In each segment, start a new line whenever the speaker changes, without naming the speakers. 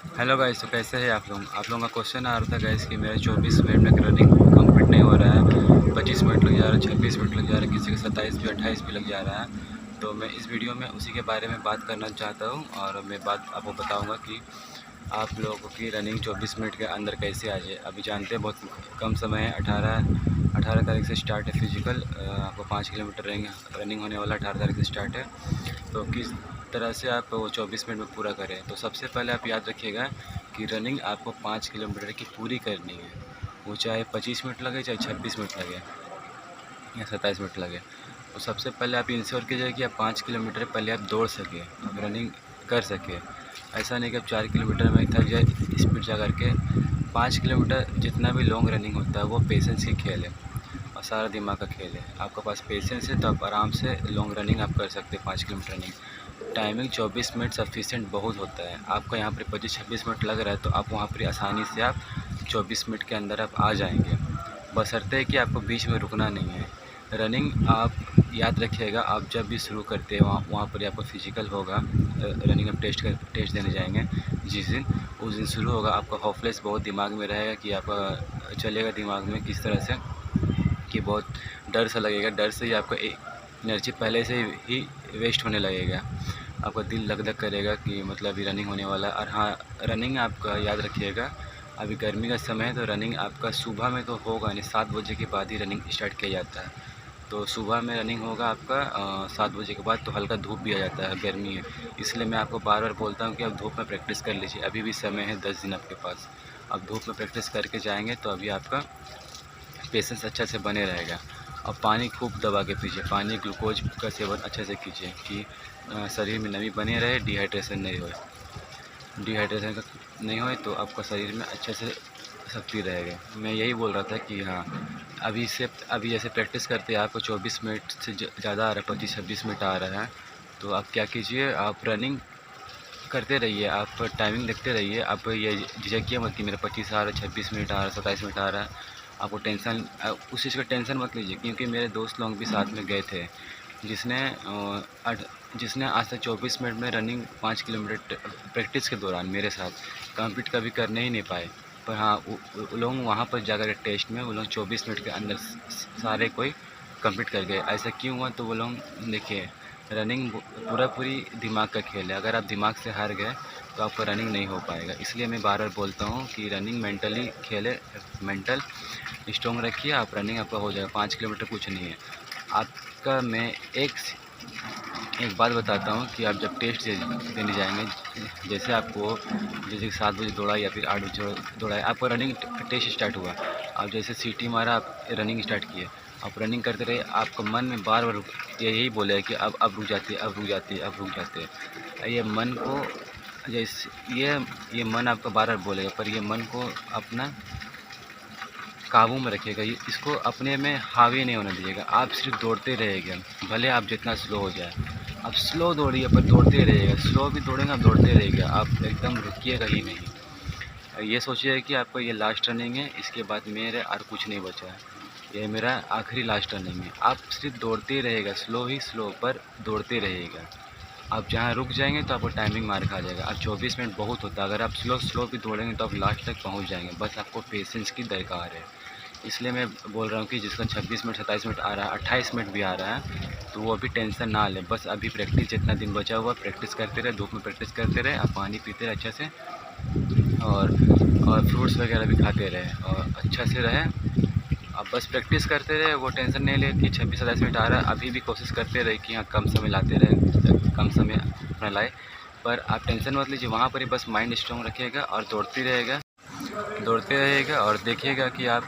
Hello guys, तो कैसे हैं आप लोग? आप लोगों का क्वेश्चन आ रहा था गाइस कि मेरा 24 मिनट में रनिंग कंप्लीट नहीं हो रहा है, 25 मिनट लग जा रहा है, 26 मिनट लग जा रहा है, किसी का 27 भी 28 भी लग जा रहा है। तो मैं इस वीडियो में उसी के बारे में बात करना चाहता हूँ और मैं बात आपको बताऊँगा कि आप लोगों की रनिंग 24 मिनट के अंदर कैसे आ जाए। अभी जानते हैं बहुत कम समय है, 18 तारीख से स्टार्ट है फिजिकल। आपको 5 किलोमीटर रनिंग होने वाला 18 तारीख से स्टार्ट है। तो किस तरह से आप वो 24 मिनट में पूरा करें। तो सबसे पहले आप याद रखिएगा कि रनिंग आपको 5 किलोमीटर की पूरी करनी है, वो चाहे 25 मिनट लगे, चाहे 26 मिनट लगे या 27 मिनट लगे। तो सबसे पहले आप इंश्योर कीजिए कि आप 5 किलोमीटर पहले आप दौड़ सकें, आप रनिंग कर सकें। ऐसा नहीं कि आप 4 किलोमीटर में थक जाए स्पीड जा करके। 5 किलोमीटर जितना भी लॉन्ग रनिंग होता है वो पेशेंस की खेल है और सारा दिमाग का खेल है। आपके पास पेशेंस है तो आप आराम से लॉन्ग रनिंग आप कर सकते हैं। 5 kilometre running timing 24 minute sufficient बहुत होता है। आपका यहाँ पर 25-26 मिनट लग रहा है तो आप वहाँ पर आसानी से आप 24 मिनट के अंदर आप आ जाएंगे। बशर्ते कि आपको बीच में रुकना नहीं है। रनिंग आप याद रखिएगा, आप जब भी शुरू करते हैं वहाँ पर आपका फिजिकल होगा। रनिंग आप टेस्ट देने जाएंगे जिस दिन, उस दिन शुरू होगा। आपका हॉपलेस बहुत दिमाग में रहेगा कि आपका चलेगा दिमाग में किस तरह से कि बहुत डर सा लगेगा। डर से ही आपका एनर्जी पहले से ही वेस्ट होने लगेगा। आपका दिल धक धक करेगा कि मतलब अभी रनिंग होने वाला है। और हाँ, रनिंग आपका याद रखिएगा, अभी गर्मी का समय है तो रनिंग आपका सुबह में तो होगा नहीं, 7 बजे के बाद ही रनिंग स्टार्ट किया जाता है। तो सुबह में रनिंग होगा आपका 7 बजे के बाद। तो हल्का धूप भी आ जाता है, गर्मी है, इसलिए मैं आपको बार बार बोलता हूँ कि आप धूप में प्रैक्टिस कर लीजिए। अभी भी समय है 10 दिन आपके पास। आप धूप में प्रैक्टिस करके जाएंगे तो अभी आपका पेशेंस अच्छा से बने रहेगा। और पानी खूब दबा के पीजिए, पानी ग्लूकोज का सेवन अच्छे से कीजिए कि शरीर में नमी बने रहे, डिहाइड्रेशन नहीं हो। डिहाइड्रेशन नहीं होए तो आपका शरीर में अच्छे से शक्ति रहेगा। मैं यही बोल रहा था कि हाँ, अभी जैसे प्रैक्टिस करते हैं आपको 24 मिनट से ज़्यादा आ रहा है, 25-26 मिनट आ रहा है, तो आप क्या कीजिए, आप रनिंग करते रहिए, आप टाइमिंग देखते रहिए। आप ये झिझकिए मत कि मेरा 25 आ रहा है, 26 मिनट आ रहा है, 27 मिनट आ रहा है। आपको टेंशन उस चीज़ का टेंशन मत लीजिए, क्योंकि मेरे दोस्त लोग भी साथ में गए थे जिसने जिसने आज तक 24 मिनट में रनिंग 5 किलोमीटर प्रैक्टिस के दौरान मेरे साथ कंप्लीट कभी करने ही नहीं पाए। पर हाँ, वो लोग वहाँ पर जाकर टेस्ट में वो लोग 24 मिनट के अंदर सारे कोई कंप्लीट कर गए। ऐसा क्यों हुआ? तो वो लोग देखिए, रनिंग पूरी दिमाग का खेल है। अगर आप दिमाग से हार गए तो आपका रनिंग नहीं हो पाएगा। इसलिए मैं बार बार बोलता हूँ कि रनिंग मेंटली खेल है, मेंटल स्ट्रॉन्ग रखिए, आप रनिंग आपका हो जाएगा। 5 किलोमीटर कुछ नहीं है आपका। मैं एक बात बताता हूँ कि आप जब टेस्ट देने जाएंगे, जैसे आपको जैसे 7 बजे दौड़ा या फिर 8 बजे दौड़ा है, आपका रनिंग टेस्ट स्टार्ट हुआ, आप जैसे सीटी मारा, आप रनिंग स्टार्ट किए, आप रनिंग करते रहे, आपका मन में बार बार यही बोले कि अब रुक जाती है, अब रुक जाती है, अब रुक जाते हैं। ये मन को जैसे ये मन आपका बार बार बोलेगा, पर ये मन को अपना काबू में रखिएगा। ये इसको अपने में हावी नहीं होने दीजिएगा। आप सिर्फ दौड़ते रहिएगा, भले आप जितना स्लो हो जाए, आप स्लो दौड़िए पर दौड़ते रहिएगा। स्लो भी दौड़ेंगे, आप दौड़ते रहिएगा, आप एकदम रुकिएगा ही नहीं। ये सोचिए कि आपका ये लास्ट रनिंग है, इसके बाद मेरे और कुछ नहीं बचा है, ये मेरा आखिरी लास्ट रनिंग है। आप सिर्फ दौड़ते रहिएगा, स्लो ही स्लो पर दौड़ते रहिएगा। आप जहाँ रुक जाएंगे तो आपको टाइमिंग मार खा जाएगा। और 24 मिनट बहुत होता है, अगर आप स्लो भी दौड़ेंगे तो आप लास्ट तक पहुँच जाएंगे। बस आपको पेशेंस की दरकार है। इसलिए मैं बोल रहा हूँ कि जिसका 26 मिनट 27 मिनट आ रहा है, 28 मिनट भी आ रहा है, तो वो अभी टेंशन ना ले। बस अभी प्रैक्टिस, जितना दिन बचा हुआ प्रैक्टिस करते रहे, धूप में प्रैक्टिस करते रहे, आप पानी पीते रहे अच्छे से, और फ्रूट्स वगैरह भी खाते रहे और अच्छा से रहे। आप बस प्रैक्टिस करते रहे, वो टेंशन नहीं ले कि 26-27 मिनट आ रहा है। अभी भी कोशिश करते रहे कि हाँ कम समय लाते रहे, कम समय अपना लाए। पर आप टेंशन मत लीजिए, वहाँ पर ही बस माइंड स्ट्रॉन्ग रखिएगा और दौड़ते रहिएगा और देखिएगा कि आप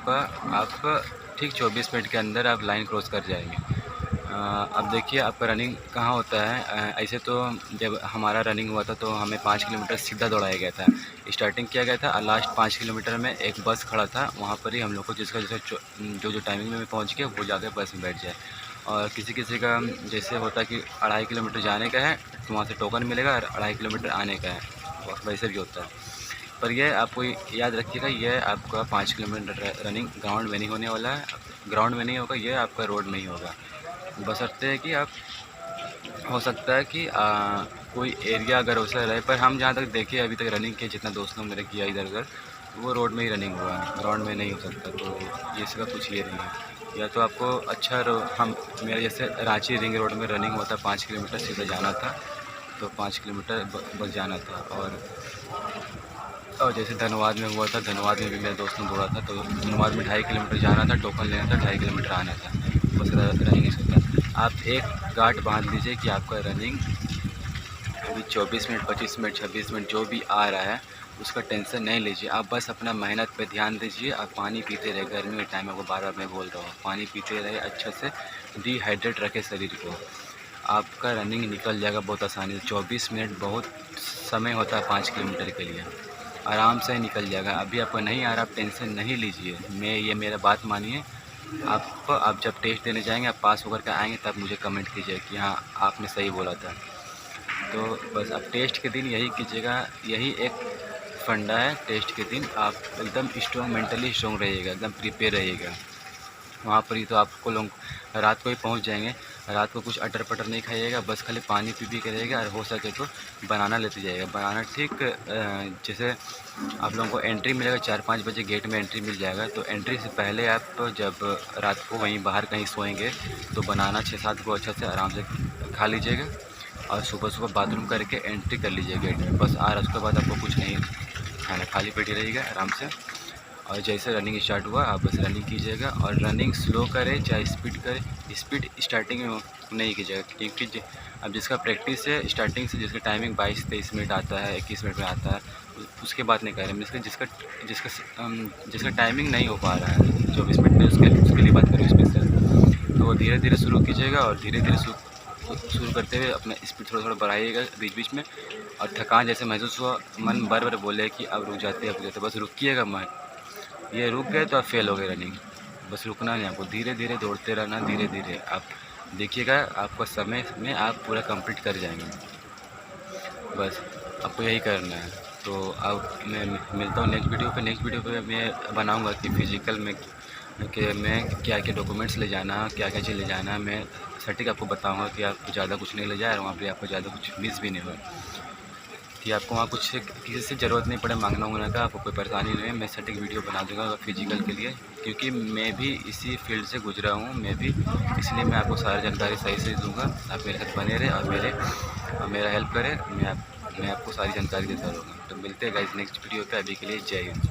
ठीक 24 मिनट के अंदर आप लाइन क्रॉस कर जाएंगे। अब देखिए आपका रनिंग कहाँ होता है। ऐसे तो जब हमारा रनिंग हुआ था तो हमें 5 किलोमीटर सीधा दौड़ाया गया था, स्टार्टिंग किया गया था, और लास्ट 5 किलोमीटर में एक बस खड़ा था, वहाँ पर ही हम लोग को जिसका जो टाइमिंग में पहुँच गया वो जाकर बस में बैठ जाए। और किसी किसी का जैसे होता है कि 2.5 किलोमीटर जाने का है तो वहाँ से टोकन मिलेगा, और 2.5 किलोमीटर आने का है, वैसे भी होता है। पर यह आपको याद रखिएगा, यह आपका 5 किलोमीटर रनिंग ग्राउंड में नहीं होने वाला है, ग्राउंड में नहीं होगा, यह आपका रोड में ही होगा। बशर्ते है कि आप, हो सकता है कि कोई एरिया अगर वैसा रहे, पर हम जहाँ तक देखे अभी तक रनिंग के जितना दोस्त लोग मेरे किया इधर उधर, वो रोड में ही रनिंग हुआ है, ग्राउंड में नहीं हो सकता। तो ये इसका कुछ ये नहीं है, या तो आपको अच्छा हम मेरे जैसे रांची रिंग रोड में रनिंग हुआ था 5 किलोमीटर सीधा जाना था, तो 5 किलोमीटर बस जाना था। और जैसे धनबाद में हुआ था, धनबाद में भी मेरे दोस्त ने दौड़ा था, तो धनबाद में 2.5 किलोमीटर जाना था, टोकन लेना था, 2.5 किलोमीटर आना था, बस रनिंग इस होता। आप एक गांठ बांध लीजिए कि आपका रनिंग अभी 24 मिनट, 25 मिनट, 26 मिनट जो भी आ रहा है उसका टेंशन नहीं लीजिए। आप बस अपना मेहनत पे ध्यान दीजिए। आप पानी पीते रहे, गर्मी के टाइम में, को बार बार मैं बोल रहा हूँ, पानी पीते रहे, अच्छे से डिहाइड्रेट रखे शरीर को, आपका रनिंग निकल जाएगा बहुत आसानी से। 24 मिनट बहुत समय होता है 5 किलोमीटर के लिए, आराम से निकल जाएगा। अभी आपको नहीं आ रहा, आप टेंशन नहीं लीजिए। ये मेरा बात मानिए। आप जब टेस्ट देने जाएंगे, आप पास होकर के आएंगे, तब मुझे कमेंट कीजिए कि हाँ आपने सही बोला था। तो बस आप टेस्ट के दिन यही कीजिएगा, यही एक फंडा है। टेस्ट के दिन आप एकदम स्ट्रॉन्ग, मेंटली स्ट्रॉन्ग रहिएगा, एकदम प्रिपेयर रहिएगा। वहाँ पर ही तो आपको लोग रात को ही पहुँच जाएंगे। रात को कुछ अटर पटर नहीं खाइएगा, बस खाली पानी पी के रहेगा, और हो सके तो बनाना लेते जाइएगा। बनाना ठीक जैसे आप लोगों को एंट्री मिलेगा 4-5 बजे, गेट में एंट्री मिल जाएगा, तो एंट्री से पहले आप जब रात को वहीं बाहर कहीं सोएंगे, तो बनाना 6-7 को अच्छा से आराम से खा लीजिएगा, और सुबह बाथरूम करके एंट्री कर लीजिए गेट में, बस। और उसके बाद आपको कुछ नहीं खाना, खाली पेट ही रहेगा आराम से। और जैसे रनिंग स्टार्ट हुआ, आप बस रनिंग कीजिएगा, और रनिंग स्लो करें चाहे स्पीड करें। स्पीड स्टार्टिंग में नहीं कीजिएगा, क्योंकि अब जिसका प्रैक्टिस है स्टार्टिंग से, जिसका टाइमिंग 22-23 मिनट आता है, 21 मिनट में आता है, उसके बाद नहीं कर रहे हैं। जिसका टाइमिंग नहीं हो पा रहा है 24 मिनट में, उसके लिए बात करें स्पेशल। तो धीरे धीरे शुरू कीजिएगा, और धीरे धीरे शुरू करते हुए अपना स्पीड थोड़ा बढ़ाइएगा बीच बीच में। और थकान जैसे महसूस हुआ, मन बार बार बोले कि अब रुक जाते, बस रुकिएगा मत। ये रुक गए तो आप फेल हो गए रनिंग। बस रुकना नहीं, आपको धीरे धीरे दौड़ते रहना, धीरे धीरे आप देखिएगा आपको समय में आप पूरा कंप्लीट कर जाएंगे। बस आपको यही करना है। तो अब मैं मिलता हूँ नेक्स्ट वीडियो पे। नेक्स्ट वीडियो पे मैं बनाऊँगा कि फिज़िकल में कि मैं क्या क्या डॉक्यूमेंट्स ले जाना है, क्या क्या चीज़ ले जाना है। मैं सटीक आपको बताऊँगा कि आप ज़्यादा कुछ नहीं ले जाए, और वहाँ पर आपको ज़्यादा कुछ मिस भी नहीं हो, कि आपको वहाँ कुछ किसी से ज़रूरत नहीं पड़े मांगना उंगना का, आपको कोई परेशानी नहीं है। मैं सटीक वीडियो बना दूँगा फिजिकल के लिए, क्योंकि मैं भी इसी फील्ड से गुजरा हूँ, मैं भी, इसलिए मैं आपको सारी जानकारी सही से दूँगा। आप मेरे साथ बने रहे और मेरा हेल्प करें, मैं आपको सारी जानकारी देता रहूँगा। तो मिलते हैं गाइस नेक्स्ट वीडियो पे। अभी के लिए जय हिंद।